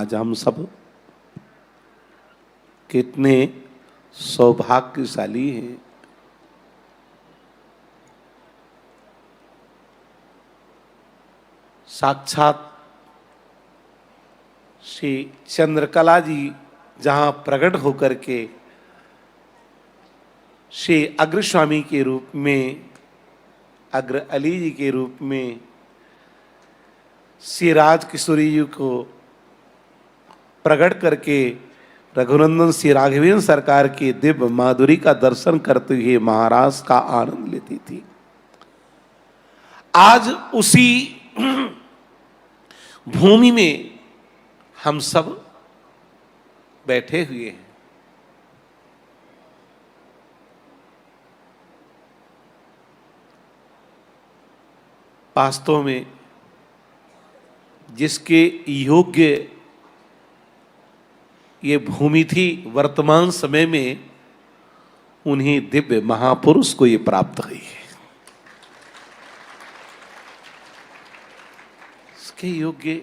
आज हम सब कितने सौभाग्यशाली हैं। साक्षात श्री चंद्रकला जी जहाँ प्रकट होकर के श्री अग्रस्वामी के रूप में, अग्र अली जी के रूप में श्री राज किशोरी जी को प्रकट करके रघुनंदन श्री राघवेंद्र सरकार के दिव्य माधुरी का दर्शन करते हुए महाराज का आनंद लेती थी। आज उसी भूमि में हम सब बैठे हुए हैं। वास्तव में जिसके योग्य ये भूमि थी, वर्तमान समय में उन्हीं दिव्य महापुरुष को ये प्राप्त हुई है। इसके योग्य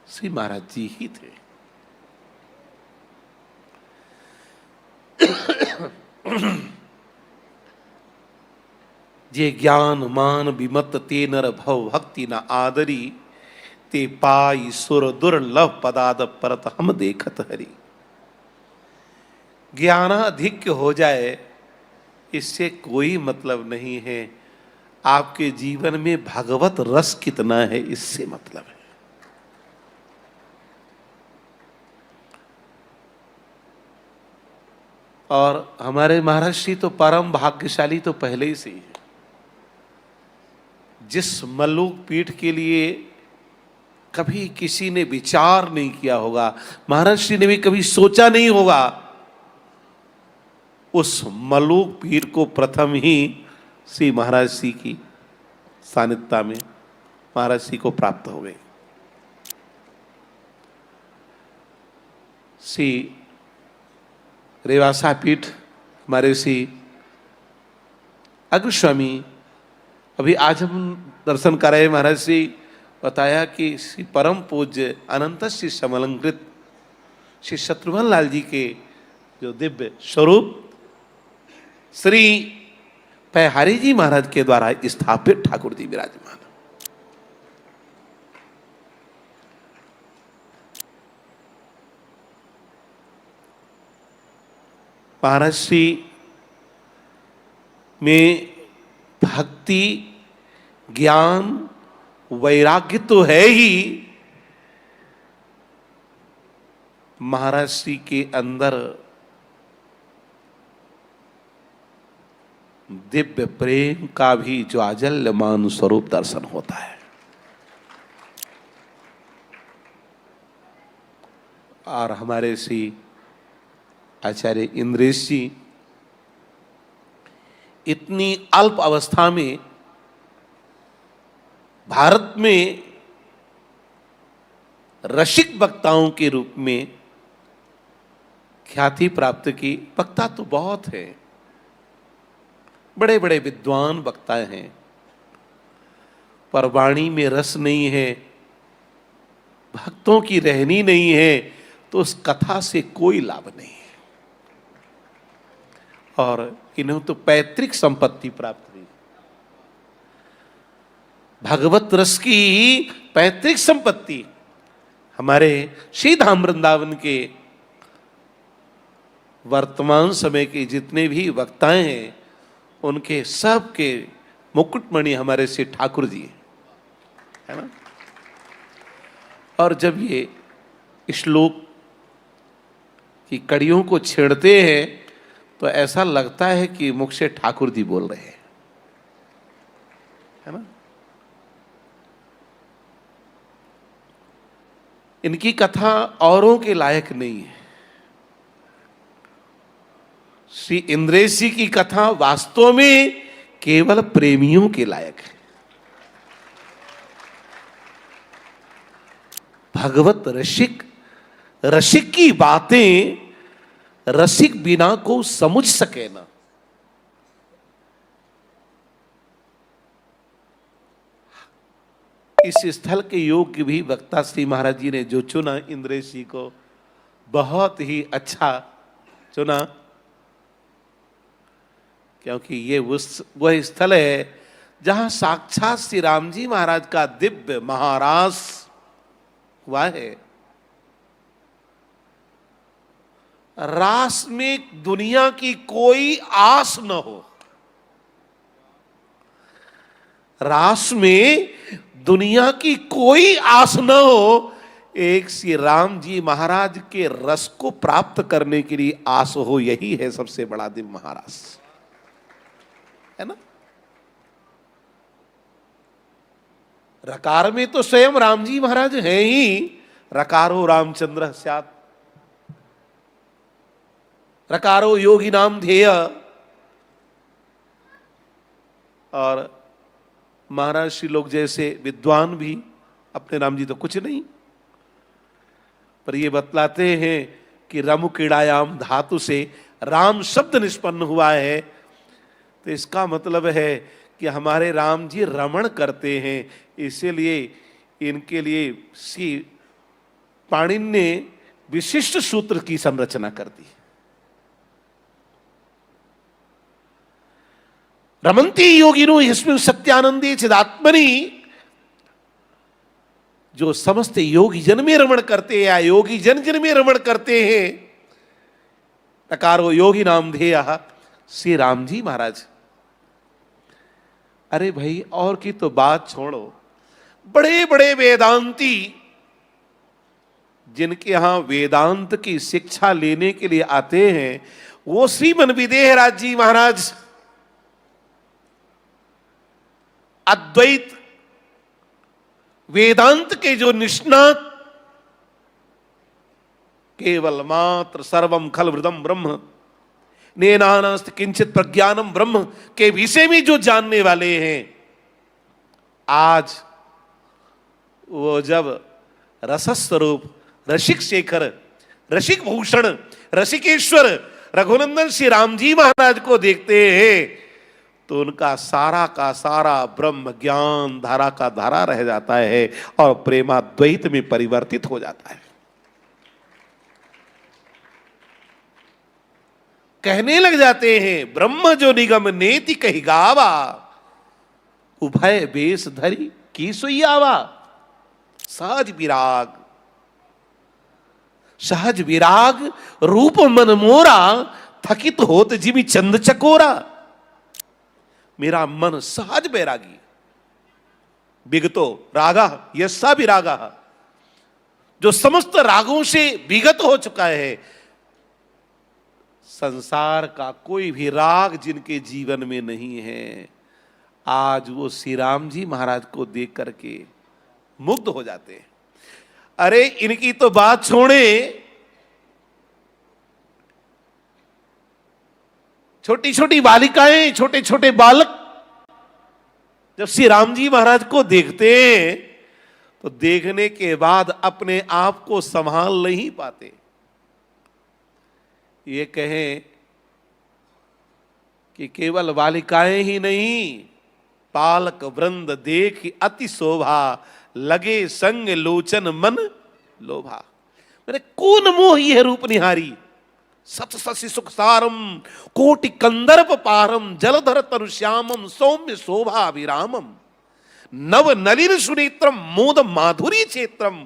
श्री महाराज जी ही थे। जे ज्ञान मान विमत ते नर भव भक्ति न आदरी, ते पाई सुर दुर्लभ पदाद परत हम देखत हरि। ज्ञानाधिक्य हो जाए इससे कोई मतलब नहीं है, आपके जीवन में भगवत रस कितना है इससे मतलब है। और हमारे महर्षि तो परम भाग्यशाली तो पहले ही से ही है। जिस मल्लुक पीठ के लिए कभी किसी ने विचार नहीं किया होगा, महर्षि ने भी कभी सोचा नहीं होगा, उस मल्लुक पीठ को प्रथम ही श्री महाराज जी की सानिध्यता में महाराज जी को प्राप्त हो गए। श्री रेवासा पीठ हमारे श्री अग्रस्वामी, अभी आज हम दर्शन कर रहे महाराज जी बताया कि श्री परम पूज्य अनंत श्री समलंकृत श्री शत्रुघ्न लाल जी के जो दिव्य स्वरूप श्री पैहारी जी महाराज के द्वारा स्थापित ठाकुर जी विराजमान। महर्षि में भक्ति ज्ञान वैराग्य तो है ही, महर्षि के अंदर दिव्य प्रेम का भी ज्वाजल्यमान स्वरूप दर्शन होता है। और हमारे श्री आचार्य इंद्रेश जी इतनी अल्प अवस्था में भारत में रसिक वक्ताओं के रूप में ख्याति प्राप्त की। वक्ता तो बहुत है, बड़े बड़े विद्वान वक्ता हैं, पर वाणी में रस नहीं है, भक्तों की रहनी नहीं है, तो उस कथा से कोई लाभ नहीं है। और इन्हें तो पैतृक संपत्ति प्राप्त हुई, भगवत रस की पैतृक संपत्ति। हमारे श्री धाम वृंदावन के वर्तमान समय के जितने भी वक्ताएं हैं, उनके सब के मुकुटमणि हमारे श्री ठाकुर जी है ना। और जब ये श्लोक की कड़ियों को छेड़ते हैं तो ऐसा लगता है कि मुख से ठाकुर जी बोल रहे हैं, है ना। इनकी कथा औरों के लायक नहीं है। श्री इंद्रेश जी की कथा वास्तव में केवल प्रेमियों के लायक है। भगवत रसिक, रसिक की बातें रसिक बिना को समझ सके ना। इस स्थल के योग्य भी वक्ता श्री महाराज जी ने जो चुना, इंद्रेश जी को बहुत ही अच्छा चुना, क्योंकि ये वह स्थल है जहां साक्षात श्री राम जी महाराज का दिव्य महारास हुआ है। रास में दुनिया की कोई आस न हो, रास में दुनिया की कोई आस न हो, एक श्री राम जी महाराज के रस को प्राप्त करने के लिए आस हो, यही है सबसे बड़ा दिव्य महारास, है ना। रकार में तो स्वयं राम जी महाराज हैं ही, रकारो रामचंद्र स्यात्, रकारो योगी नाम ध्येय। और महाराज श्री लोग जैसे विद्वान भी, अपने राम जी तो कुछ नहीं, पर ये बतलाते हैं कि रमु क्रीड़ायाम धातु से राम शब्द निष्पन्न हुआ है, तो इसका मतलब है कि हमारे राम जी रमण करते हैं, इसीलिए इनके लिए श्री पाणिनि ने विशिष्ट सूत्र की संरचना कर दी। रमन्ति योगिनो यस्मिन् सत्यानंदे चिदात्मनि, जो समस्त योगी जन में रमण करते हैं या योगी जन जन में रमण करते हैं, तकारो योगी नाम ध्येय श्री राम जी महाराज। अरे भाई, और की तो बात छोड़ो, बड़े बड़े वेदांती जिनके यहां वेदांत की शिक्षा लेने के लिए आते हैं, वो श्रीमन विदेहराज जी महाराज अद्वैत वेदांत के जो निष्णात, केवल मात्र सर्वम खल वृदम ब्रह्म नेनानास्त किंचित प्रज्ञानम ब्रह्म के विषय में जो जानने वाले हैं, आज वो जब रसस्वरूप रसिक शेखर, रसिक भूषण, रसिकेश्वर रघुनंदन श्री राम जी महाराज को देखते हैं, तो उनका सारा का सारा ब्रह्म ज्ञान धारा का धारा रह जाता है और प्रेमाद्वैत में परिवर्तित हो जाता है। कहने लग जाते हैं, ब्रह्म जो निगम नेति कही गावा, उभय बेस धरी की सुइयावा। सहज विराग, सहज विराग रूप मन मोरा, थकित होत जिमि चंद चकोरा। मेरा मन सहज बैरागी, विगतो रागा यस्सा विरागा, जो समस्त रागों से विगत हो चुका है। संसार का कोई भी राग जिनके जीवन में नहीं है, आज वो श्री राम जी महाराज को देख करके मुग्ध हो जाते हैं। अरे इनकी तो बात छोड़े, छोटी छोटी बालिकाएं, छोटे छोटे बालक जब श्री राम जी महाराज को देखते हैं, तो देखने के बाद अपने आप को संभाल नहीं पाते। ये कहें कि केवल बालिकाएं ही नहीं, पालक वृंद देख अति शोभा, लगे संग लोचन मन लोभा। मैंने कौन मोह यह रूप निहारी, सत शशि सुख सारम कोटि कंदर्प पारम, जलधर तनु श्यामम सौम्य शोभा विरामम, नव नलिन सुनेत्रम मोद माधुरी क्षेत्रम,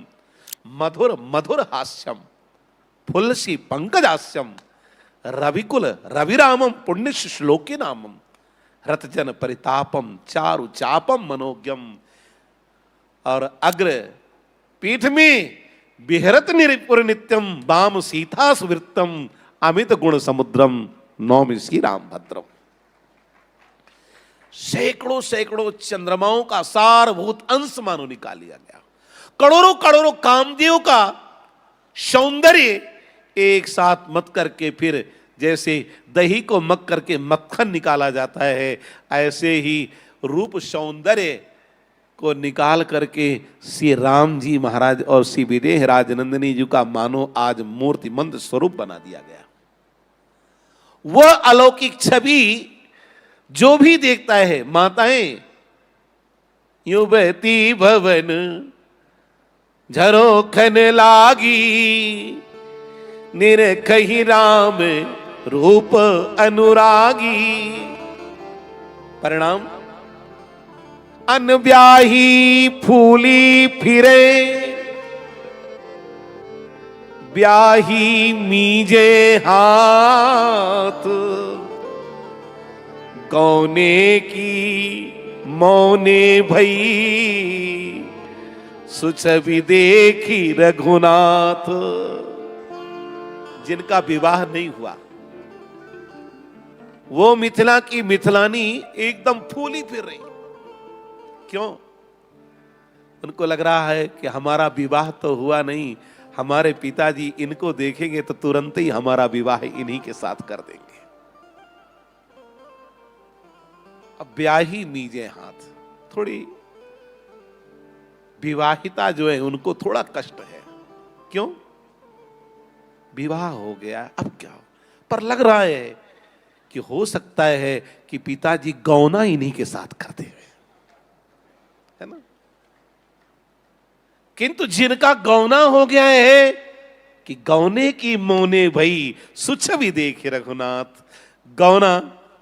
मधुर मधुर हास्यम फुलसी पंकजास्यम, रविकुल रविरामम पुण्य श्लोके नामम, रतजन परितापम चारु चापम मनोज्ञम। और अग्र पीठ में विहरत निपुर नित्यम, वाम सीता सुवृत्तम, अमित गुण समुद्रम, नौमि श्री राम भद्रम। सैकड़ों सैकड़ों चंद्रमाओं का सारभूत अंश मानो निकाल लिया गया। करोड़ों करोड़ों कामदेव का सौंदर्य एक साथ मत करके, फिर जैसे दही को मक करके मक्खन निकाला जाता है, ऐसे ही रूप सौंदर्य को निकाल करके श्री राम जी महाराज और श्री विदेह राजनंदिनी जी का मानो आज मूर्तिमंत स्वरूप बना दिया गया। वह अलौकिक छवि जो भी देखता है, माताएं यूं बहती भवन झरोखन लागी, निरखहि राम रूप अनुरागी। परिणाम अनब्याही फूली फिरे, ब्याही मीजे हाथ। गौने की मौने भई, सुछवि देखी रघुनाथ। जिनका विवाह नहीं हुआ वो मिथिला की मिथिलानी एकदम फूली फिर रही। क्यों? उनको लग रहा है कि हमारा विवाह तो हुआ नहीं, हमारे पिताजी इनको देखेंगे तो तुरंत ही हमारा विवाह इन्हीं के साथ कर देंगे। अब ब्याही मीजे हाथ, थोड़ी विवाहिता जो है उनको थोड़ा कष्ट है। क्यों? विवाह हो गया, अब क्या हो? पर लग रहा है कि हो सकता है कि पिताजी गौना इन्हीं के साथ करते हुए, है ना। किंतु जिनका गौना हो गया है कि गौने की मौने भई, सुछवि देखे रघुनाथ। गौना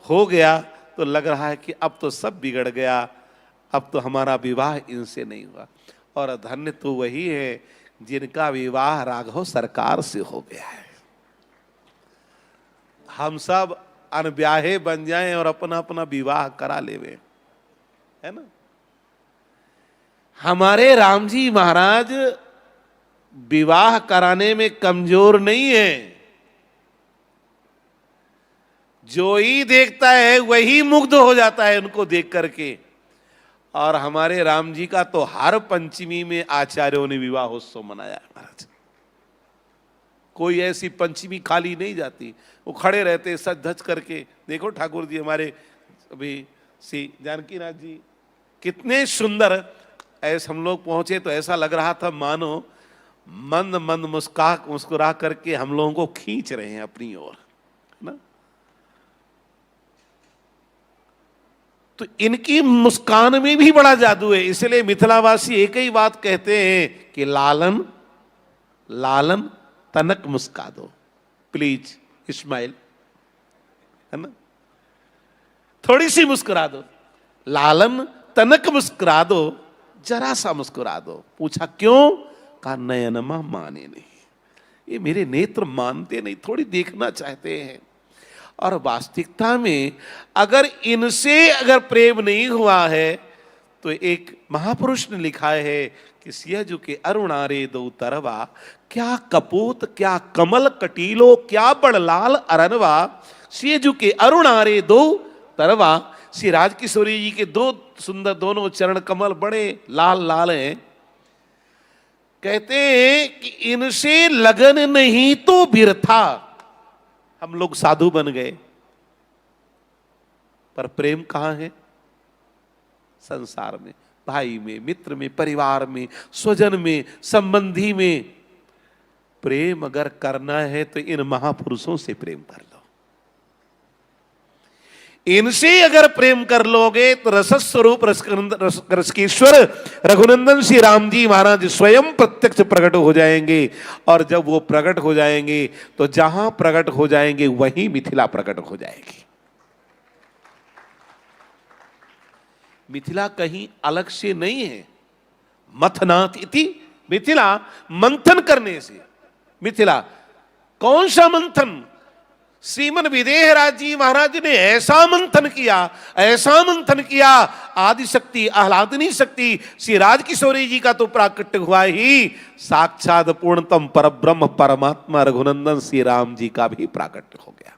हो गया तो लग रहा है कि अब तो सब बिगड़ गया, अब तो हमारा विवाह इनसे नहीं हुआ। और धन्य तो वही है जिनका विवाह राघव सरकार से हो गया है। हम सब अनब्याहे बन जाएं और अपना अपना विवाह करा लेवे, है ना। हमारे राम जी महाराज विवाह कराने में कमजोर नहीं है। जो ही देखता है वही मुग्ध हो जाता है उनको देख करके। और हमारे राम जी का तो हर पंचमी में आचार्यों ने विवाहोत्सव मनाया महाराज। कोई ऐसी पंचमी खाली नहीं जाती, वो खड़े रहते सज धज करके। देखो ठाकुर जी हमारे अभी श्री जानकी नाथ जी कितने सुंदर। ऐसे हम लोग पहुंचे तो ऐसा लग रहा था मानो मंद मंद मुस्कुरा करके हम लोगों को खींच रहे हैं अपनी ओर, है ना। तो इनकी मुस्कान में भी बड़ा जादू है। इसलिए मिथिलावासी एक ही बात कहते हैं कि लालन लालन तनक मुस्का दो, प्लीज स्माइल, है ना। थोड़ी सी मुस्कुरा दो, लालन तनक मुस्कुरा दो, जरा सा मुस्कुरा दो। पूछा क्यों? कहा नयनमा माने नहीं, ये मेरे नेत्र मानते नहीं, थोड़ी देखना चाहते हैं। और वास्तविकता में अगर इनसे अगर प्रेम नहीं हुआ है तो एक महापुरुष ने लिखा है कि सियजु के अरुणारे दो तरवा, क्या कपूत क्या कमल कटीलो, क्या बड़लाल अरनवा। सियजु के अरुणारे दो तरवा, श्री राजकिशोरी जी के दो सुंदर दोनों चरण कमल बड़े लाल लाल हैं। कहते हैं कि इनसे लगन नहीं तो बिरथा हम लोग साधु बन गए, पर प्रेम कहां है? संसार में, भाई में, मित्र में, परिवार में, स्वजन में, संबंधी में। प्रेम अगर करना है तो इन महापुरुषों से प्रेम कर लो। इनसे अगर प्रेम कर लोगे तो रसस्वरूप रसकेश्वर रघुनंदन श्री राम जी महाराज स्वयं प्रत्यक्ष प्रकट हो जाएंगे। और जब वो प्रकट हो जाएंगे तो जहां प्रकट हो जाएंगे वहीं मिथिला प्रकट हो जाएगी। मिथिला कहीं अलग से नहीं है। मथनाथ इति मिथिला, मंथन करने से मिथिला। कौन सा मंथन? श्रीमन विदेहराज जी महाराज ने ऐसा मंथन किया, ऐसा मंथन किया। आदिशक्ति आह्लादनी शक्ति श्री राजकिशोरी जी का तो प्राकट्य हुआ ही, साक्षात पूर्णतम परब्रह्म परमात्मा रघुनंदन श्री राम जी का भी प्राकट्य हो गया।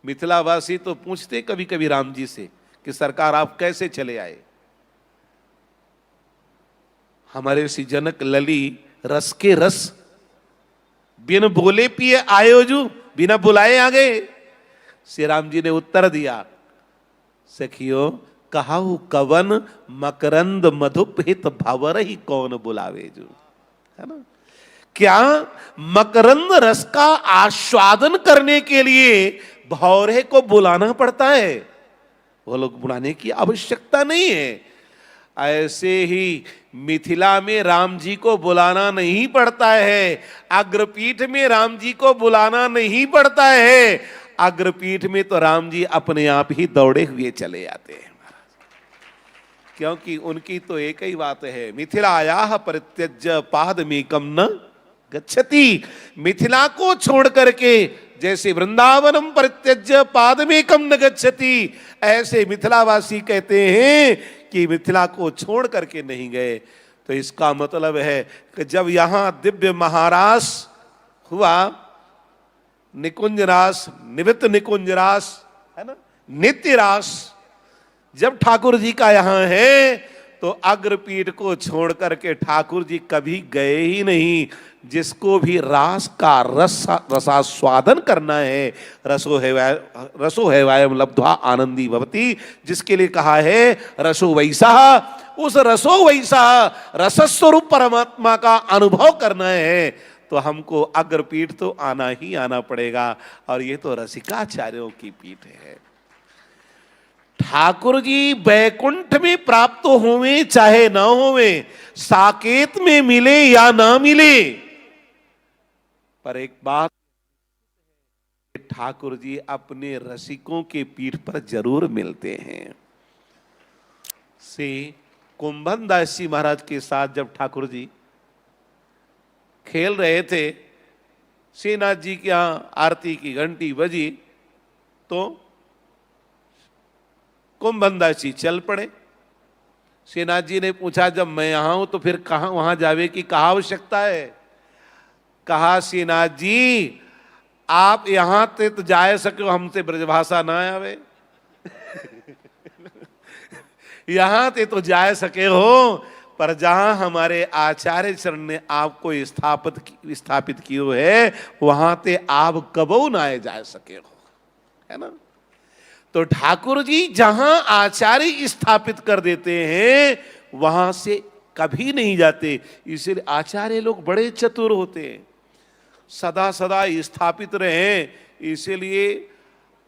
मिथिलावासी तो पूछते कभी कभी राम जी से कि सरकार आप कैसे चले आए। हमारे श्री जनक लली रस के रस बिन बोले पिए आयो जू, बिना बुलाए आ गए। श्री राम जी ने उत्तर दिया, सखियो कहाऊ कवन मकरंद मधुप हित भवर ही कौन बुलावे जू, है ना। क्या मकरंद रस का आस्वादन करने के लिए भौरे को बुलाना पड़ता है? वो लोग बुलाने की आवश्यकता नहीं है। ऐसे ही मिथिला में राम जी को बुलाना नहीं पड़ता है, अग्रपीठ में राम जी को बुलाना नहीं पड़ता है। अग्रपीठ में तो राम जी अपने आप ही दौड़े हुए चले आते हैं, क्योंकि उनकी तो एक ही बात है, मिथिलायाः परित्यज्य पादमेकं न गच्छति। मिथिला को छोड़ करके जैसे वृंदावनम परित्यज्य पादमेकं न गच्छति, ऐसे मिथिलावासी कहते हैं कि मिथिला को छोड़ करके नहीं गए। तो इसका मतलब है कि जब यहां दिव्य महारास हुआ, निकुंज रास, निमित्त निकुंज रास, है ना, नित्य रास, जब ठाकुर जी का यहां है तो अग्रपीठ को छोड़ करके ठाकुर जी कभी गए ही नहीं। जिसको भी रास का रसास्वादन करना है, रसो हैवायम लब्ध्वा आनंदी भवति, जिसके लिए कहा है रसो वैसा, उस रसो वैसा रसस्वरूप परमात्मा का अनुभव करना है तो हमको अग्रपीठ तो आना ही आना पड़ेगा। और ये तो रसिकाचार्यों की पीठ है। ठाकुर जी बैकुंठ में प्राप्त होवे चाहे ना होवे, साकेत में मिले या ना मिले, पर एक बात, ठाकुर जी अपने रसिकों के पीठ पर जरूर मिलते हैं। से कुंभन दास जी महाराज के साथ जब ठाकुर जी खेल रहे थे, श्रीनाथ जी के यहां आरती की घंटी बजी तो कुंभन दास जी चल पड़े। श्रीनाथ जी ने पूछा, जब मैं यहां हूं तो फिर कहां वहां जावे की कहा आवश्यकता है? कहा, श्रीनाथ जी आप यहां ते तो जा सको, हमसे ब्रजभाषा ना आवे यहां ते तो जा सके हो, पर जहां हमारे आचार्य चरण ने आपको स्थापित कियो है, वहां ते आप कबो ना जा सके हो, है ना। तो ठाकुर जी जहां आचार्य स्थापित कर देते हैं वहां से कभी नहीं जाते। इसलिए आचार्य लोग बड़े चतुर होते हैं, सदा सदा स्थापित रहे, इसीलिए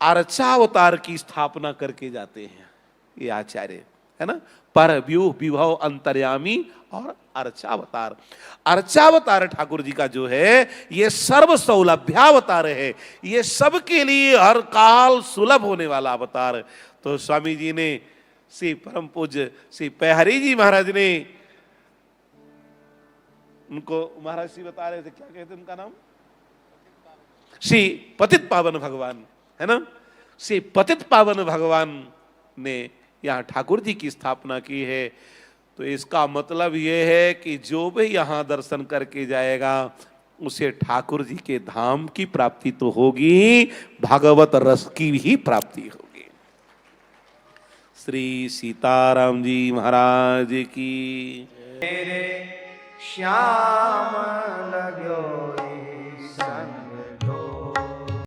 अर्चावतार की स्थापना करके जाते हैं ये आचार्य, है ना। पर व्यूह विभव अंतर्यामी और अर्चावतार। अर्चावतार ठाकुर जी का जो है ये सर्व सौलभ्यावतार है, ये सबके लिए हर काल सुलभ होने वाला अवतार। तो स्वामी जी ने, श्री परम पूज्य श्री पहरी जी महाराज ने उनको, महाराज जी बता रहे थे क्या कहते उनका नाम, श्री पतित पावन भगवान, है ना। श्री पतित पावन भगवान ने यहाँ ठाकुर जी की स्थापना की है। तो इसका मतलब यह है कि जो भी यहाँ दर्शन करके जाएगा उसे ठाकुर जी के धाम की प्राप्ति तो होगी, भागवत रस की भी प्राप्ति होगी। श्री सीताराम जी महाराज की। मेरे श्याम लगो